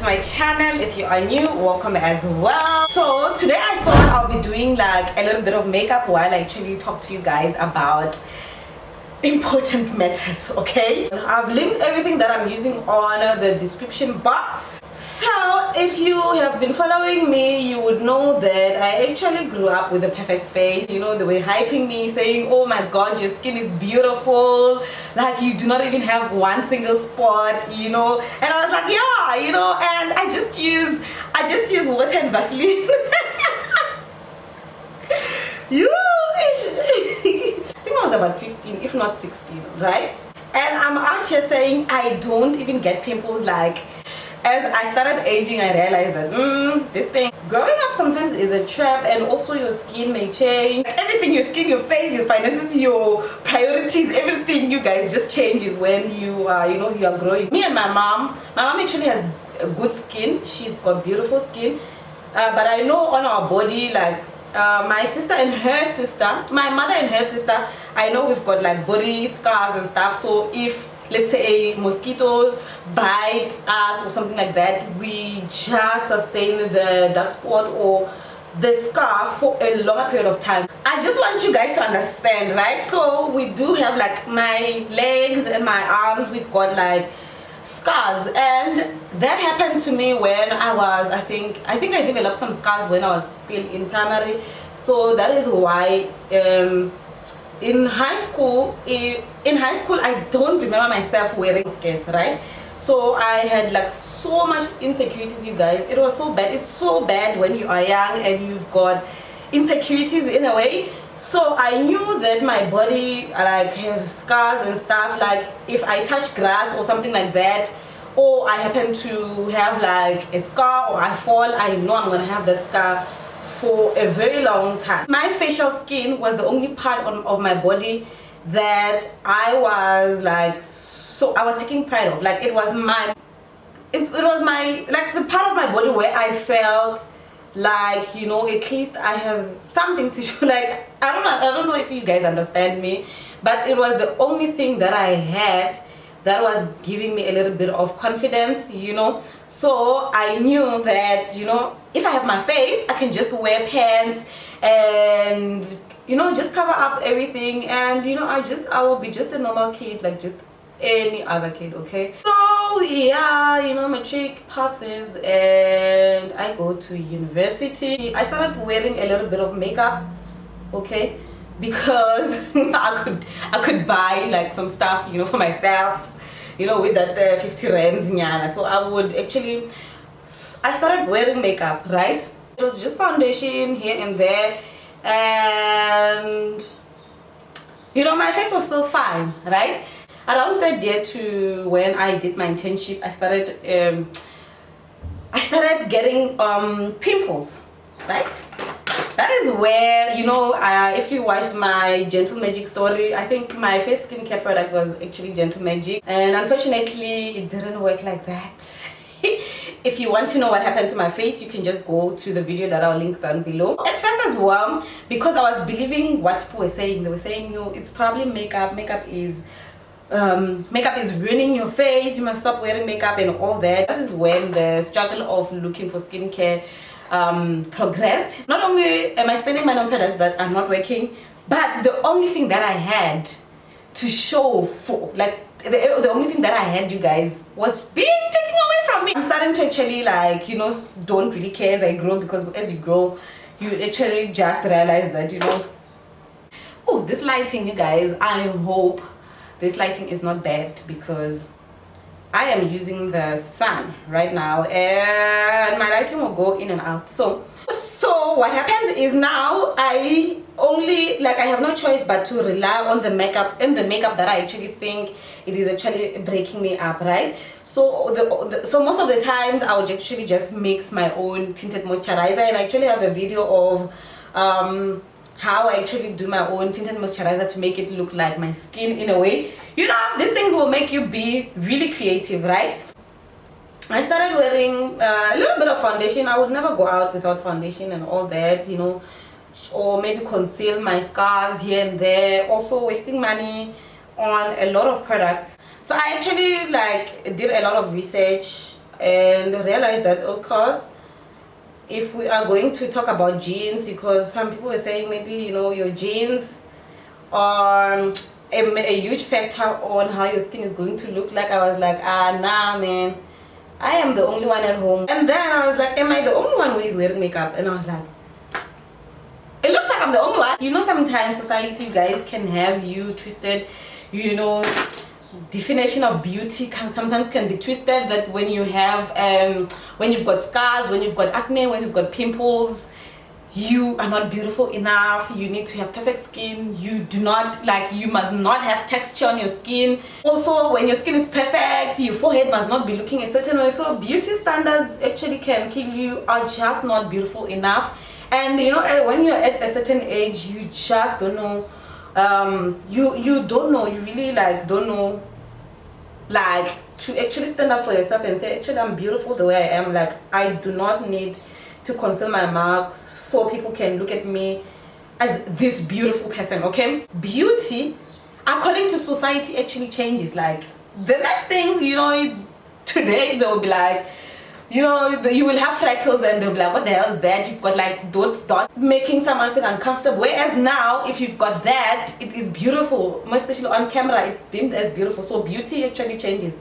my channel. If you are new, welcome as well. So today I thought I'll be doing like a little bit of makeup while I actually talk to you guys about important matters. Okay, I've linked everything that I'm using on the description box. So if you have been following me, you would know that I actually grew up with a perfect face. You know, they were hyping me, saying, oh my god, your skin is beautiful, like you do not even have one single spot, you know. And I was like, yeah, you know, and I just use water and Vaseline. I think I was about 15, if not 16, right? And I'm out here saying I don't even get pimples. Like, as I started aging, I realized that this thing growing up sometimes is a trap, and also your skin may change. Everything, your skin, your face, your finances, your priorities, everything, you guys, just changes when you are, you know, you are growing. Me and my mom actually has good skin. She's got beautiful skin, but I know on our body, like my sister and her sister, my mother and her sister, I know we've got like body scars and stuff. So if, let's say, a mosquito bite us or something like that, we just sustain the dark spot or the scar for a longer period of time. I just want you guys to understand, right? So we do have like my legs and my arms, we've got like scars, and that happened to me when I was, I think I developed some scars when I was still in primary. So that is why in high school I don't remember myself wearing skirts, right? So I had like so much insecurities, you guys. It was so bad. It's so bad when you are young and you've got insecurities in a way. So I knew that my body like have scars and stuff. Like if I touch grass or something like that, or I happen to have like a scar or I fall, I know I'm gonna have that scar for a very long time. My facial skin was the only part of my body that I was like, so I was taking pride of. Like it was my like the part of my body where I felt like, you know, at least I have something to show. Like I don't know if you guys understand me, but it was the only thing that I had that was giving me a little bit of confidence, you know. So I knew that, you know, if I have my face, I can just wear pants and, you know, just cover up everything, and, you know, I will be just a normal kid, like just any other kid. Okay, so yeah, you know, matric passes and I go to university. I started wearing a little bit of makeup, okay, because I could buy like some stuff, you know, for myself, you know, with that 50 rands nyana. So I started wearing makeup, right? It was just foundation here and there, and you know, my face was still fine, right? Around that year to when I did my internship, I started getting pimples, right? That is where, you know, if you watched my Gentle Magic story, I think my face skincare product was actually Gentle Magic, and unfortunately it didn't work like that. If you want to know what happened to my face, you can just go to the video that I'll link down below. At first as well, because I was believing what people were saying. They were saying, you know, it's probably makeup. Makeup is ruining your face, you must stop wearing makeup and all that. That is when the struggle of looking for skincare progressed. Not only am I spending money on products that are not working, but the only thing that I had to show for, like the only thing that I had, you guys, was being taken away from me. I'm starting to actually, like, you know, don't really care as I grow, because as you grow, you actually just realize that, you know, oh, this lighting, you guys, I hope this lighting is not bad, because I am using the sun right now and my lighting will go in and out. So what happens is now I have no choice but to rely on the makeup, and the makeup that I actually think it is actually breaking me up, right? So so most of the times I would actually just mix my own tinted moisturizer, and I actually have a video of how I actually do my own tinted moisturizer to make it look like my skin in a way. You know, these things will make you be really creative, right? I started wearing a little bit of foundation. I would never go out without foundation and all that, you know, or maybe conceal my scars here and there. Also wasting money on a lot of products. So I actually like did a lot of research and realized that, of course, if we are going to talk about genes, because some people were saying maybe, you know, your genes are a huge factor on how your skin is going to look like. I was like, nah, man, I am the only one at home. And then I was like, am I the only one who is wearing makeup? And I was like, it looks like I'm the only one. You know, sometimes society, guys, can have you twisted. You know, definition of beauty sometimes can be twisted, that when you have when you've got scars, when you've got acne, when you've got pimples, you are not beautiful enough. You need to have perfect skin. You do not, like, you must not have texture on your skin. Also, when your skin is perfect, your forehead must not be looking a certain way. So beauty standards actually can kill you, are just not beautiful enough. And you know, when you're at a certain age, you just don't know, you don't know, you really like don't know, like, to actually stand up for yourself and say, actually, I'm beautiful the way I am. Like, I do not need to conceal my marks so people can look at me as this beautiful person. Okay, beauty according to society actually changes. Like, the next thing, you know, today they'll be like, you know, you will have freckles and they'll be like, what the hell is that? You've got like dots, making someone feel uncomfortable. Whereas now, if you've got that, it is beautiful. More especially on camera, it's deemed as beautiful. So beauty actually changes.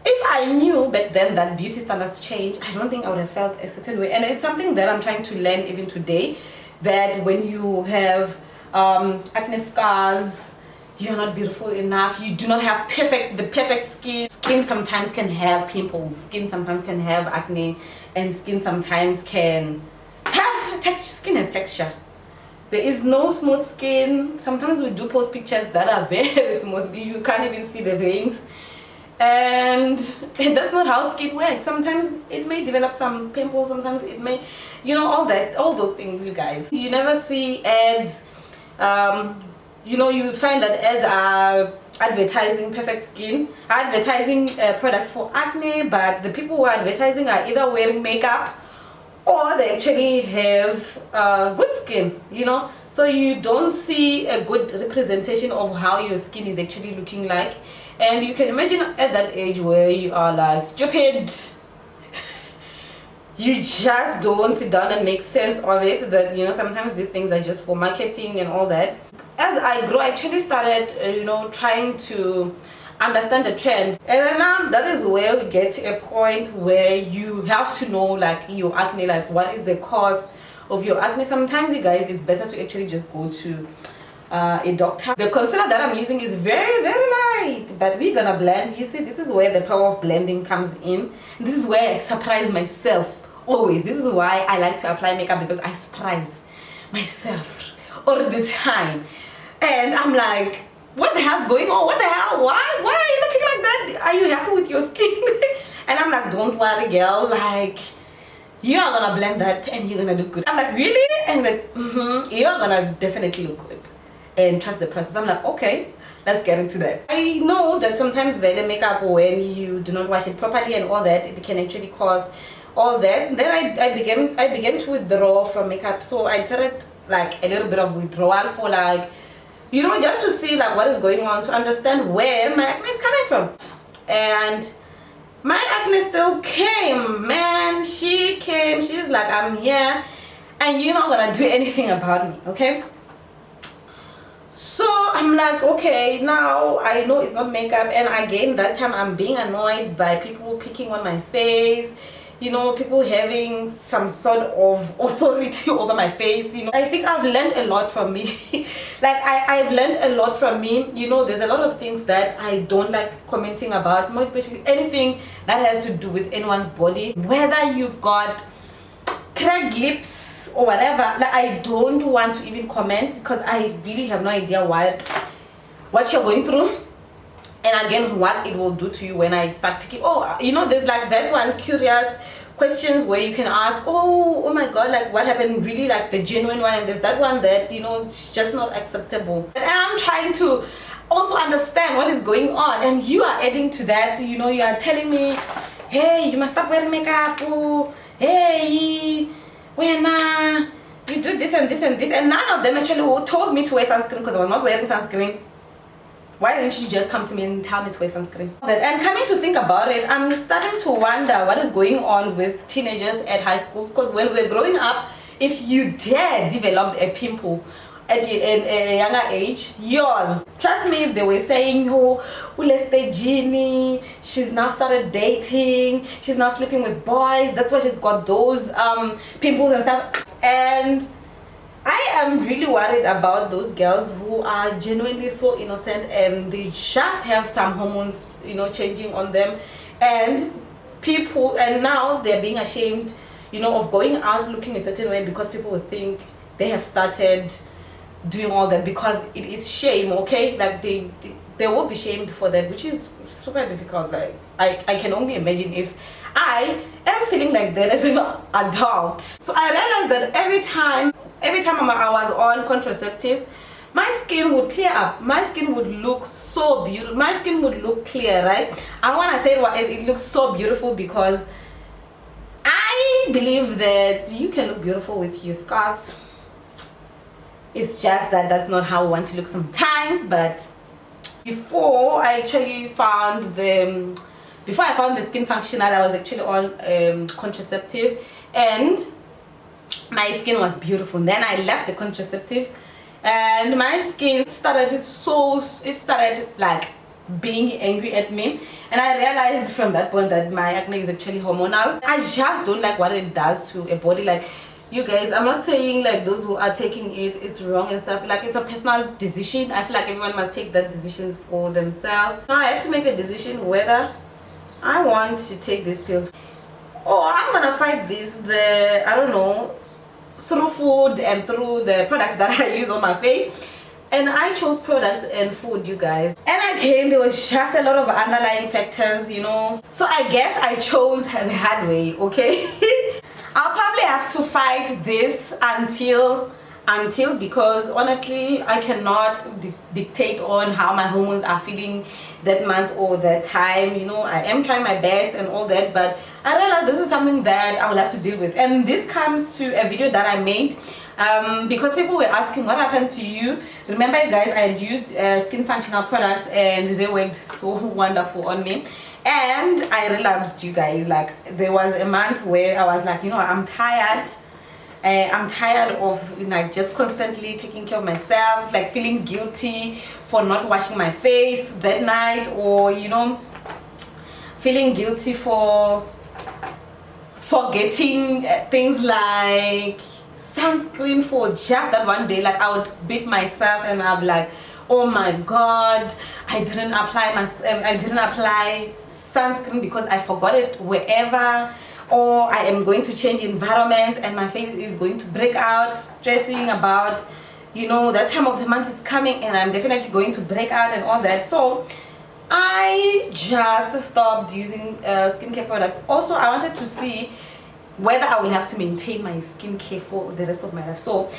If I knew back then that beauty standards change, I don't think I would have felt a certain way. And it's something that I'm trying to learn even today, that when you have acne scars, you're not beautiful enough. You do not have the perfect skin. Skin sometimes can have pimples. Skin sometimes can have acne, and skin sometimes can have texture. Skin has texture. There is no smooth skin. Sometimes we do post pictures that are very smooth. You can't even see the veins, and that's not how skin works. Sometimes it may develop some pimples. Sometimes it may, you know, all those things, you guys. You never see ads. You know, you find that ads are advertising perfect skin, advertising products for acne, but the people who are advertising are either wearing makeup or they actually have good skin, you know. So you don't see a good representation of how your skin is actually looking like. And you can imagine at that age where you are like, stupid, you just don't sit down and make sense of it, that, you know, sometimes these things are just for marketing and all that. As I grew, I actually started, you know, trying to understand the trend. And then now that is where we get to a point where you have to know, like, your acne, like, what is the cause of your acne. Sometimes, you guys, it's better to actually just go to a doctor. The concealer that I'm using is very, very light, but we're gonna blend. You see, this is where the power of blending comes in. This is where I surprise myself. Always. This is why I like to apply makeup, because I surprise myself all the time. And I'm like, what the hell's going on? What the hell? Why are you looking like that? Are you happy with your skin? And I'm like, don't worry, girl. Like, you are gonna blend that and you're gonna look good. I'm like, really? And like, you're gonna definitely look good. And trust the process. I'm like, okay, let's get into that. I know that sometimes the makeup, when you do not wash it properly and all that, it can actually cause all that. And then I began to withdraw from makeup. So I started like a little bit of withdrawal for, like, you know, just to see like what is going on, to understand where my acne is coming from. And my acne still came, man. She came. She's like, I'm here and you're not gonna do anything about me, okay? So I'm like, okay, now I know it's not makeup. And again, that time I'm being annoyed by people picking on my face, you know, people having some sort of authority over my face. You know, I think I've learned a lot from me. Like, I've learned a lot from me. You know, there's a lot of things that I don't like commenting about, more especially anything that has to do with anyone's body, whether you've got cracked lips or whatever. Like, I don't want to even comment, because I really have no idea what you're going through. And again, what it will do to you when I start picking. Oh, you know, there's like that one curious questions where you can ask, oh my god, like, what happened, really, like the genuine one. And there's that one that, you know, it's just not acceptable. And I'm trying to also understand what is going on, and you are adding to that. You know, you are telling me, hey, you must stop wearing makeup. Oh, hey, when you do this and this and this. And none of them actually told me to wear sunscreen, because I was not wearing sunscreen. why didn't you just come to me and tell me to wear sunscreen? And coming to think about it, I'm starting to wonder what is going on with teenagers at high schools, because when we're growing up, if you dare develop a pimple at a younger age, y'all, trust me, they were saying, oh, Genie, she's now started dating, she's now sleeping with boys, that's why she's got those pimples and stuff. And I am really worried about those girls who are genuinely so innocent and they just have some hormones, you know, changing on them, and now they're being ashamed, you know, of going out looking a certain way because people will think they have started doing all that, because it is shame, okay? Like they will be shamed for that, which is super difficult. Like I can only imagine if I am feeling like that as an adult. So I realized that every time I was on contraceptives, my skin would clear up, my skin would look so beautiful, my skin would look clear, right? And when I say it looks so beautiful, because I believe that you can look beautiful with your scars. It's just that that's not how I want to look sometimes. But before I found the Skin Functional, I was actually on contraceptive, and my skin was beautiful. And then I left the contraceptive and my skin started like being angry at me, and I realized from that point that my acne is actually hormonal. I just don't like what it does to a body. Like, you guys, I'm not saying like those who are taking it's wrong and stuff. Like, it's a personal decision. I feel like everyone must take that decisions for themselves. Now I have to make a decision whether I want to take these pills, or I'm gonna fight this I don't know, through food and through the products that I use on my face. And I chose products and food, you guys. And again, there was just a lot of underlying factors, you know. So I guess I chose the hard way, okay? I'll probably have to fight this until because honestly, I cannot dictate on how my hormones are feeling that month or that time. You know, I am trying my best and all that, but I realize this is something that I will have to deal with. And this comes to a video that I made because people were asking what happened to you. Remember, you guys, I had used Skin Functional products and they worked so wonderful on me. And I relapsed, you guys. Like, there was a month where I was like, you know, I'm tired of like just constantly taking care of myself, like feeling guilty for not washing my face that night, or you know, feeling guilty for forgetting things like sunscreen for just that one day. Like, I would beat myself and I'd be like, oh my god, I didn't apply sunscreen because I forgot it wherever, or I am going to change environment and my face is going to break out, stressing about, you know, that time of the month is coming and I'm definitely going to break out and all that. So I just stopped using skincare products. Also, I wanted to see whether I will have to maintain my skincare for the rest of my life. So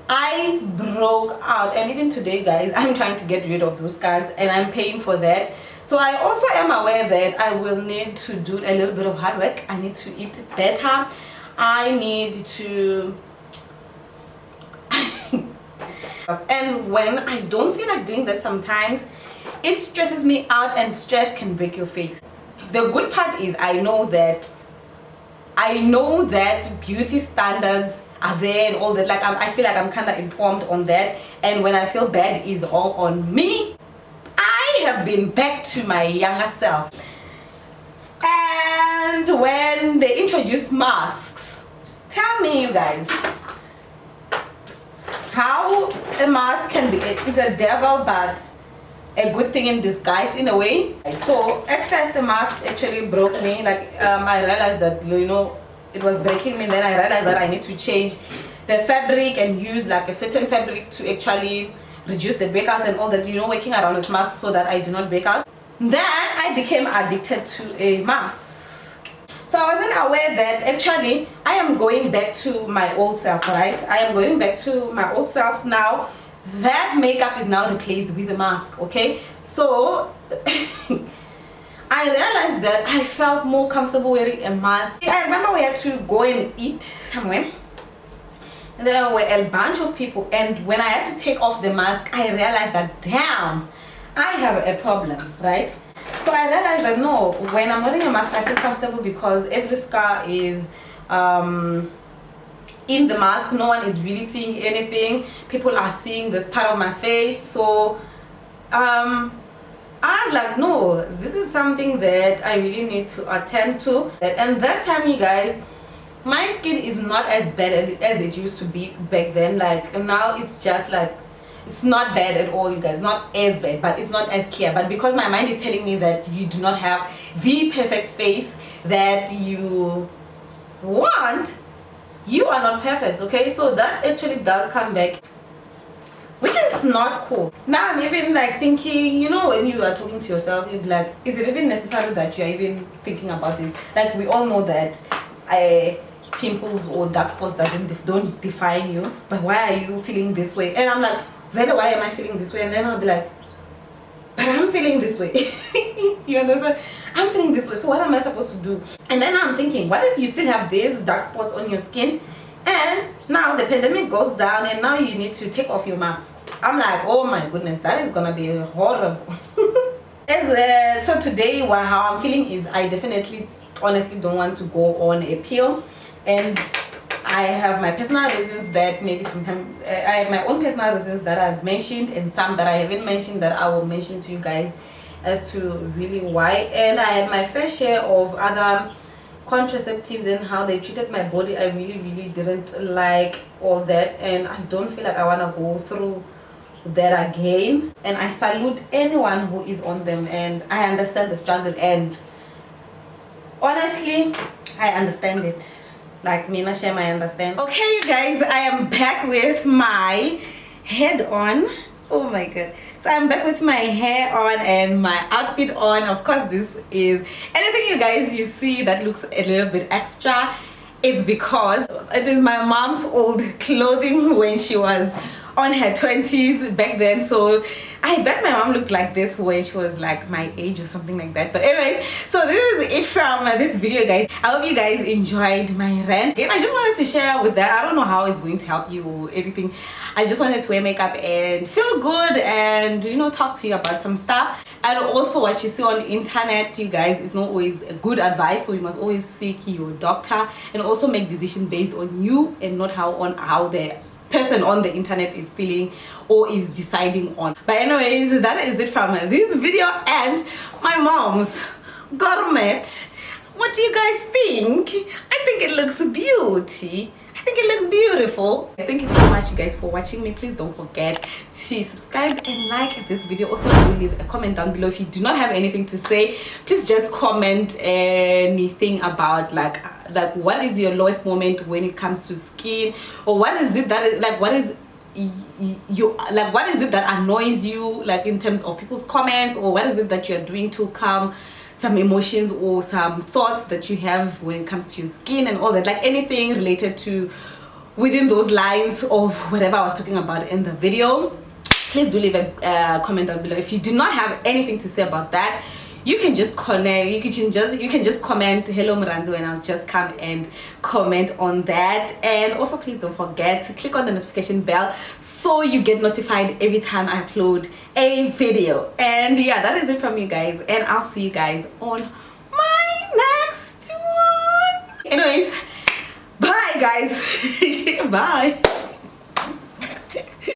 I broke out, and even today, guys, I'm trying to get rid of those scars and I'm paying for that. So I also am aware that I will need to do a little bit of hard work. I need to eat better. I need to and when I don't feel like doing that, sometimes it stresses me out, and stress can break your face. The good part is I know that beauty standards are there and all that. Like, I feel like I'm kind of informed on that, and when I feel bad, it's all on me. I have been back to my younger self. And when they introduced masks, tell me, you guys, how a mask can be, it's a devil but a good thing in disguise in a way. So at first the mask actually broke me. Like, I realized that, you know, it was breaking me. Then I realized that I need to change the fabric and use like a certain fabric to actually reduce the breakouts and all that, you know, working around with masks so that I do not break out. Then I became addicted to a mask. So I wasn't aware that actually I am going back to my old self, right? I am going back to my old self now. That makeup is now replaced with a mask, okay? So I realized that I felt more comfortable wearing a mask. I remember we had to go and eat somewhere, and there were a bunch of people, and when I had to take off the mask, I realized that, damn, I have a problem, right? So I realized that no, when I'm wearing a mask, I feel comfortable because every scar is in the mask. No one is really seeing anything. People are seeing this part of my face. So I was like, no, this is something that I really need to attend to. And that time, you guys, my skin is not as bad as it used to be back then. Like now it's just like, it's not bad at all, you guys. Not as bad, but it's not as clear. But because my mind is telling me that you do not have the perfect face that you want, you are not perfect, okay? So that actually does come back, which is not cool. Now I'm even like thinking, you know, when you are talking to yourself, you're like, is it even necessary that you're even thinking about this? Like, we all know that pimples or dark spots don't define you, but why are you feeling this way? And I'm like, Veda, why am I feeling this way? And then I'll be like, but I'm feeling this way. You understand? I'm feeling this way, so what am I supposed to do? And then I'm thinking, what if you still have these dark spots on your skin and now the pandemic goes down and now you need to take off your masks? I'm like, oh my goodness, that is gonna be horrible. So today, how I'm feeling is I definitely honestly don't want to go on a pill, and I have my personal reasons that maybe sometimes I have my own personal reasons that I've mentioned, and some that I haven't mentioned that I will mention to you guys as to really why. And I had my fair share of other contraceptives and how they treated my body. I really didn't like all that, and I don't feel like I want to go through that again. And I salute anyone who is on them, and I understand the struggle, and honestly I understand it. Like Mina Shem, I understand. Okay, you guys, I am back with my head on. Oh my god. So I'm back with my hair on and my outfit on. Of course, this is anything you guys you see that looks a little bit extra. It's because it is my mom's old clothing when she was on her 20s back then. So I bet my mom looked like this when she was like my age or something like that. But anyway, so this is it from this video, guys. I hope you guys enjoyed my rant, and I just wanted to share with that. I don't know how it's going to help you or anything. I just wanted to wear makeup and feel good and, you know, talk to you about some stuff. And also what you see on the internet, you guys, is not always good advice, so you must always seek your doctor and also make decisions based on you and not how the person on the internet is feeling or is deciding on. But anyways, that is it from this video and my mom's gourmet. What do you guys think? I think it looks beauty. I think it looks beautiful. Thank you so much, you guys, for watching me. Please don't forget to subscribe and like this video. Also, do leave a comment down below. If you do not have anything to say, please just comment anything about like what is your lowest moment when it comes to skin, or what is it that is like, what is it that annoys you, like in terms of people's comments, or what is it that you're doing to calm some emotions or some thoughts that you have when it comes to your skin and all that, like anything related to within those lines of whatever I was talking about in the video. Please do leave a comment down below. If you do not have anything to say about that, you can just connect, you can just comment hello Varhandziwa, and I'll just come and comment on that. And also, please don't forget to click on the notification bell so you get notified every time I upload a video. And yeah, that is it from you guys, and I'll see you guys on my next one. Anyways, bye guys. Bye.